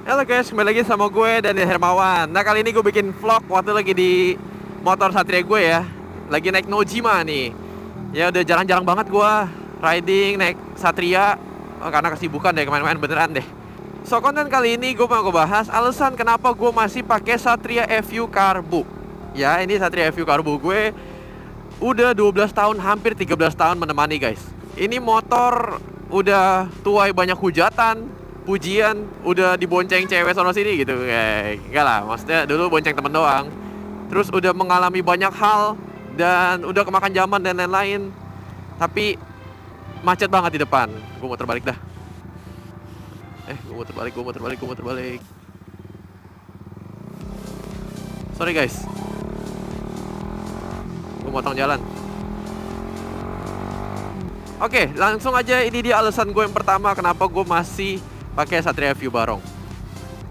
Halo guys, kembali lagi sama gue Daniel Hermawan. Nah kali ini gue bikin vlog waktu lagi di motor Satria gue ya. Lagi naik Nojima nih. Ya udah jarang-jarang banget gue riding naik Satria karena kesibukan deh kemarin-kemarin beneran deh. So konten kali ini gue mau bahas alasan kenapa gue masih pakai Satria FU Karbu. Ya ini Satria FU Karbu gue udah 12 tahun, hampir 13 tahun menemani guys. Ini motor udah tuai banyak hujatan, pujian, udah dibonceng cewek sono sini gitu. Enggak lah, maksudnya dulu bonceng temen doang. Terus udah mengalami banyak hal dan udah kemakan zaman dan lain-lain. Tapi macet banget di depan. Gue mau terbalik dah. Gue mau terbalik. Sorry guys. Gue motong jalan. Oke, langsung aja ini dia alasan gue yang pertama kenapa gue masih pakai Satria FU Barong.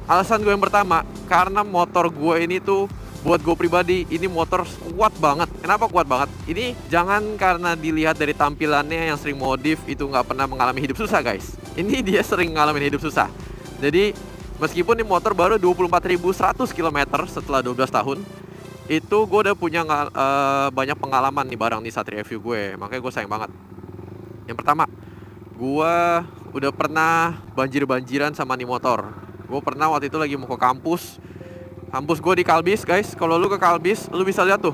Alasan gue yang pertama, karena motor gue ini tuh buat gue pribadi ini motor kuat banget. Kenapa kuat banget? Ini jangan karena dilihat dari tampilannya yang sering modif itu nggak pernah mengalami hidup susah guys. Ini dia sering ngalamin hidup susah. Jadi meskipun ini motor baru 24.100 km setelah 12 tahun, itu gue udah punya banyak pengalaman nih barang di Satria FU gue. Makanya gue sayang banget. Yang pertama, gue udah pernah banjir-banjiran sama nih motor. Gue pernah waktu itu lagi mau ke kampus. Kampus gue di Kalbis guys. Kalau lu ke Kalbis, lu bisa lihat tuh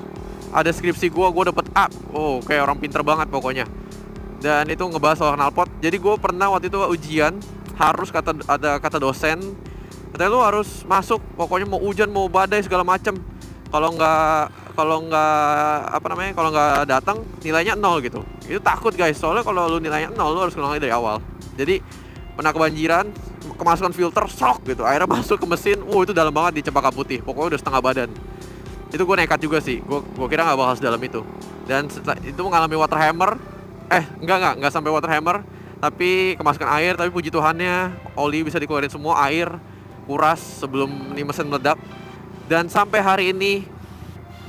ada skripsi gue dapet A. Oh kayak orang pinter banget pokoknya. Dan itu ngebahas soal knalpot. Jadi gue pernah waktu itu ujian, harus ada kata dosen, katanya lu harus masuk, pokoknya mau hujan mau badai segala macem. Kalau nggak datang nilainya 0 gitu. Itu takut guys, soalnya kalau lu nilainya 0 lu harus ngulang dari awal. Jadi pernah kebanjiran, kemasukan filter shock gitu, akhirnya masuk ke mesin, itu dalam banget di Cempaka Putih, pokoknya udah setengah badan. Itu gue nekat juga sih, gue kira nggak bakal sedalam itu. Dan setelah itu mengalami water hammer, nggak sampai water hammer, tapi kemasukan air, tapi puji Tuhannya oli bisa dikeluarin semua, air kuras sebelum nih mesin meledak. Dan sampai hari ini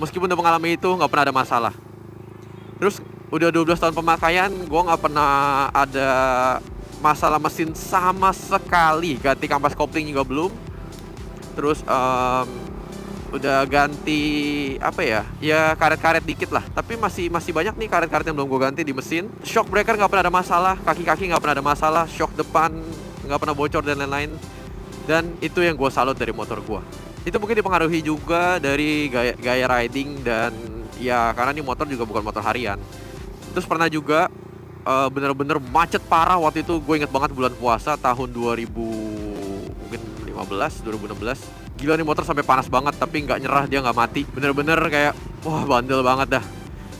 meskipun udah mengalami itu nggak pernah ada masalah. Terus udah 12 tahun pemakaian, gue nggak pernah ada masalah mesin sama sekali. Ganti kampas kopling juga belum. Terus udah ganti ya karet-karet dikit lah. Tapi masih banyak nih karet-karet yang belum gue ganti di mesin. Shock breaker nggak pernah ada masalah, kaki-kaki nggak pernah ada masalah, shock depan nggak pernah bocor dan lain-lain. Dan itu yang gue salut dari motor gue. Itu mungkin dipengaruhi juga dari gaya riding dan ya karena ini motor juga bukan motor harian. Terus pernah juga bener-bener macet parah waktu itu. Gue inget banget bulan puasa tahun 2016. Gila nih motor sampai panas banget tapi nggak nyerah, dia nggak mati. Bener-bener kayak wah bandel banget dah.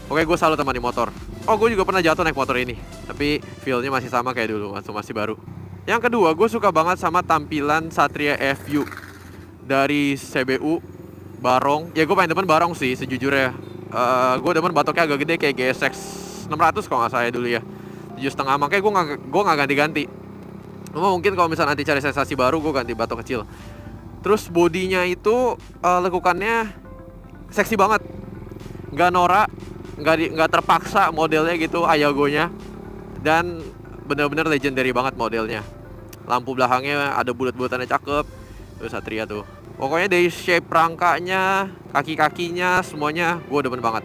Pokoknya gue salut sama nih motor. Gue juga pernah jatuh naik motor ini, tapi feel-nya masih sama kayak dulu, masih baru. Yang kedua, gue suka banget sama tampilan Satria FU dari CBU Barong. Ya gue paling demen Barong sih sejujurnya. Gue demen batoknya agak gede kayak GSX 600 kalau nggak salah dulu ya, 7,5. Makanya gue nggak ganti-ganti. Mungkin kalau misalnya nanti cari sensasi baru gue ganti batok kecil. Terus bodinya itu lekukannya seksi banget, nggak norak, nggak terpaksa modelnya gitu Ayagonya. Dan bener-bener legendary banget modelnya. Lampu belakangnya ada bulat-bulatannya cakep. Terus Satria tuh, pokoknya dari shape rangkanya, kaki-kakinya, semuanya gue demen banget.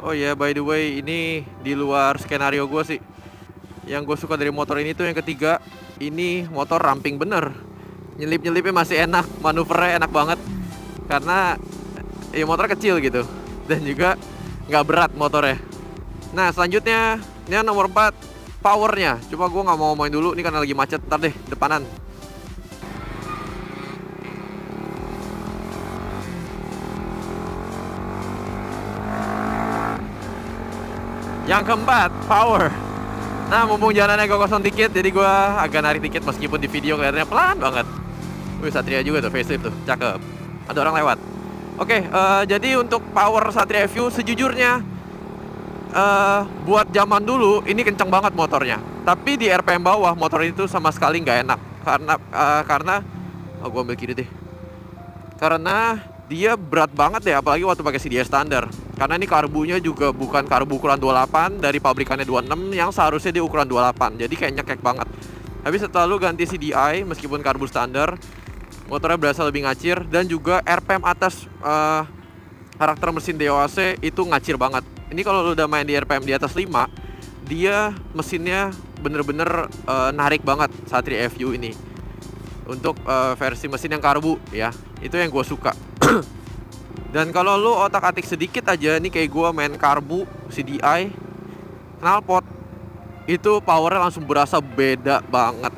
Oh ya, by the way, ini di luar skenario gue sih. Yang gue suka dari motor ini tuh yang ketiga, ini motor ramping bener. Nyelip-nyelipnya masih enak, manuvernya enak banget. Karena ya motor kecil gitu. Dan juga nggak berat motornya. Nah selanjutnya, ini yang nomor 4, powernya. Cuma gue nggak mau ngomongin dulu, ini karena lagi macet. Ntar deh, depanan. Yang keempat, power. Nah, mumpung jalannya agak kosong dikit, jadi gue agak narik dikit meskipun di video kelihatannya pelan banget. Satria juga tuh, facelift tuh, cakep. Ada orang lewat. Oke, jadi untuk power Satria FU sejujurnya buat zaman dulu ini kenceng banget motornya. Tapi di RPM bawah motor itu sama sekali nggak enak. Karena gue ambil kiri deh. Karena dia berat banget deh, apalagi waktu pakai CDI standar. Karena ini karbunya juga bukan karbu ukuran 28, dari pabrikannya 26 yang seharusnya di ukuran 28. Jadi kayak nyekek banget. Tapi setelah lu ganti CDI, meskipun karbu standar, motornya berasa lebih ngacir. Dan juga RPM atas karakter mesin DOAC itu ngacir banget. Ini kalau lu udah main di RPM di atas 5, dia mesinnya bener-bener narik banget Satria FU ini. Untuk versi mesin yang karbu ya, itu yang gue suka. Dan kalau lu otak-atik sedikit aja nih, kayak gue main karbu, CDI, knalpot, itu powernya langsung berasa beda banget.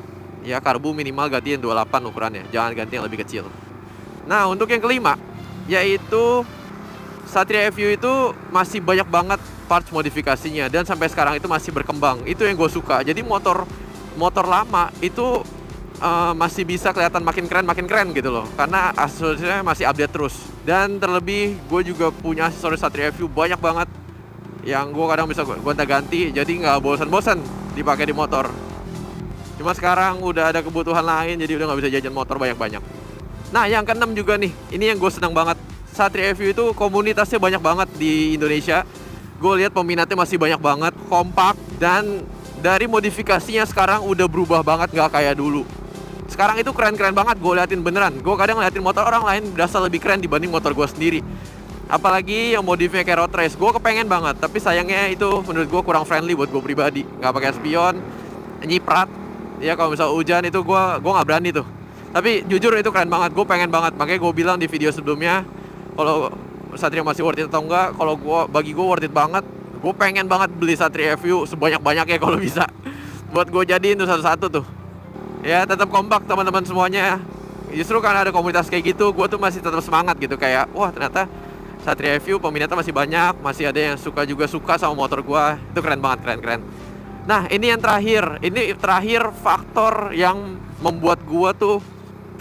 Ya karbu minimal ganti yang 28 ukurannya, jangan ganti yang lebih kecil. Nah untuk yang kelima, yaitu Satria FU itu masih banyak banget parts modifikasinya. Dan sampai sekarang itu masih berkembang. Itu yang gue suka. Jadi motor lama itu masih bisa kelihatan makin keren gitu loh, karena aksesorisnya masih update terus. Dan terlebih gue juga punya aksesoris Satria FU banyak banget yang gue kadang bisa gonta-ganti, jadi nggak bosan-bosan dipakai di motor. Cuma sekarang udah ada kebutuhan lain, jadi udah nggak bisa jajan motor banyak-banyak. Nah yang keenam juga nih, ini yang gue senang banget. Satria FU itu komunitasnya banyak banget di Indonesia. Gue lihat peminatnya masih banyak banget, kompak, dan dari modifikasinya sekarang udah berubah banget, nggak kayak dulu. Sekarang itu keren-keren banget, gue liatin beneran. Gue kadang ngeliatin motor orang lain berasa lebih keren dibanding motor gue sendiri. Apalagi yang modifnya kayak road race, gue kepengen banget. Tapi sayangnya itu menurut gue kurang friendly buat gue pribadi. Nggak pakai spion, nyiprat. Ya kalau misal hujan itu gue nggak berani tuh. Tapi jujur itu keren banget, gue pengen banget. Makanya gue bilang di video sebelumnya, kalau Satria masih worth it atau enggak, kalau bagi gue worth it banget. Gue pengen banget beli Satria FU sebanyak-banyaknya kalau bisa. Buat gue jadiin tuh satu-satu tuh. Ya tetap kompak teman-teman semuanya. Justru karena ada komunitas kayak gitu, gue tuh masih tetap semangat gitu. Kayak wah ternyata Satria FU peminatnya masih banyak, masih ada yang suka sama motor gue. Itu keren banget, keren. Nah ini yang terakhir. Ini terakhir faktor yang membuat gue tuh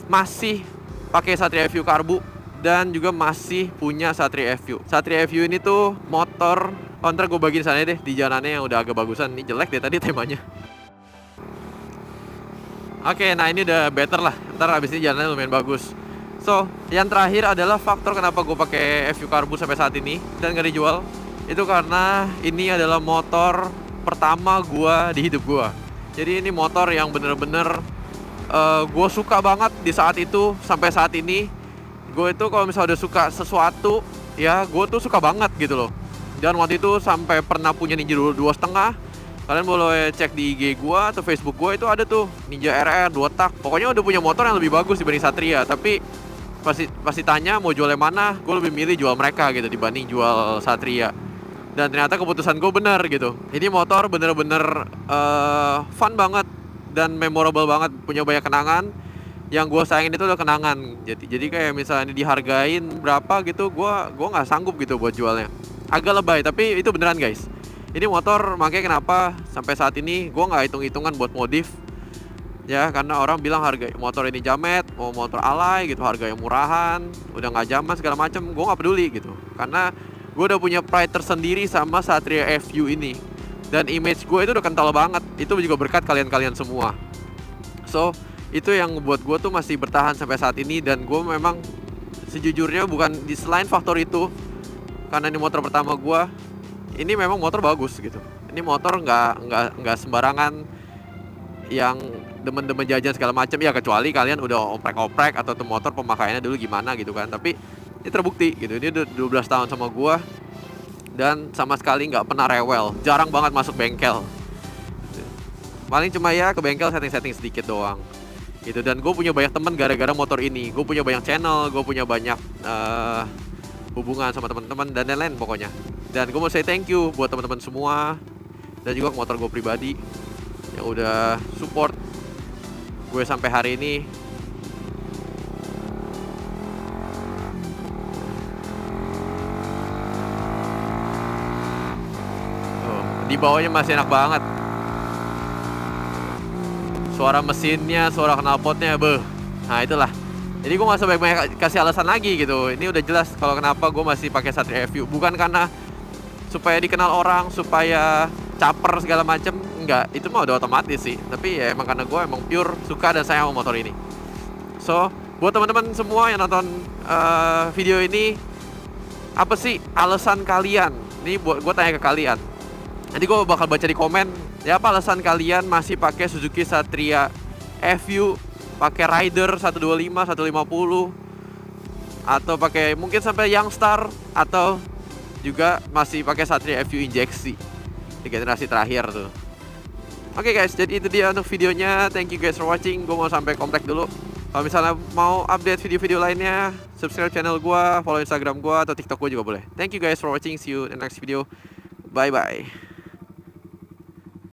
masih pakai Satria FU karbu dan juga masih punya Satria FU. Satria FU ini tuh motor, ntar gue bagiin sana deh di jalanannya yang udah agak bagusan. Ini jelek deh tadi temanya. Oke, nah ini udah better lah. Ntar abis ini jalanannya lumayan bagus. So, yang terakhir adalah faktor kenapa gue pakai FU karbu sampai saat ini dan gak dijual. Itu karena ini adalah motor pertama gue di hidup gue. Jadi ini motor yang bener-bener gue suka banget di saat itu sampai saat ini. Gue itu kalau misalnya udah suka sesuatu, ya gue tuh suka banget gitu loh. Dan waktu itu sampai pernah punya Ninja 2.5. Kalian boleh cek di IG gue atau Facebook gue, itu ada tuh Ninja RR 2 tak. Pokoknya udah punya motor yang lebih bagus dibanding Satria. Tapi pasti tanya mau jual yang mana, gue lebih milih jual mereka gitu dibanding jual Satria. Dan ternyata keputusan gue benar gitu. Ini motor bener-bener fun banget dan memorable banget, punya banyak kenangan. Yang gue sayangin itu udah kenangan. Jadi kayak misalnya dihargain berapa gitu, gue nggak sanggup gitu buat jualnya. Agak lebay, tapi itu beneran guys. Ini motor makanya kenapa sampai saat ini gue nggak hitung-hitungan buat modif. Ya karena orang bilang harga motor ini jamet, mau motor alay gitu, harga yang murahan, udah nggak zaman segala macam. Gue nggak peduli gitu, karena gue udah punya pride tersendiri sama Satria FU ini. Dan image gue itu udah kental banget. Itu juga berkat kalian-kalian semua. So itu yang buat gue tuh masih bertahan sampai saat ini. Dan gue memang sejujurnya bukan di selain faktor itu, karena ini motor pertama gue, ini memang motor bagus gitu. Ini motor nggak sembarangan yang demen-demen jajan segala macam ya, kecuali kalian udah oprek-oprek atau tuh motor pemakaiannya dulu gimana gitu kan. Tapi ini terbukti gitu. Ini udah 12 tahun sama gua dan sama sekali nggak pernah rewel. Jarang banget masuk bengkel. Paling cuma ya ke bengkel setting-setting sedikit doang gitu. Dan gue punya banyak teman gara-gara motor ini. Gue punya banyak channel, gue punya banyak hubungan sama teman-teman dan lain-lain pokoknya. Dan gue mau say thank you buat teman-teman semua dan juga ke motor gue pribadi yang udah support gue sampai hari ini. Di bawahnya masih enak banget. Suara mesinnya, suara knalpotnya, nah itulah. Jadi gue gak usah banyak-banyak kasih alasan lagi gitu. Ini udah jelas kalau kenapa gue masih pakai Satria FU. Bukan karena supaya dikenal orang, supaya caper segala macem. Enggak, itu mah udah otomatis sih. Tapi ya emang karena gue emang pure suka dan sayang sama motor ini. So, buat teman-teman semua yang nonton video ini, apa sih alasan kalian? Ini buat gue tanya ke kalian. Nanti gue bakal baca di komen ya apa alasan kalian masih pakai Suzuki Satria FU, pakai Rider 125, 150, atau pakai mungkin sampai Youngstar, atau juga masih pakai Satria FU injeksi di generasi terakhir tuh. Oke guys, jadi itu dia untuk videonya. Thank you guys for watching. Gue mau sampai komplek dulu. Kalau misalnya mau update video-video lainnya, subscribe channel gue, follow Instagram gue atau TikTok gue juga boleh. Thank you guys for watching. See you in the next video. Bye bye.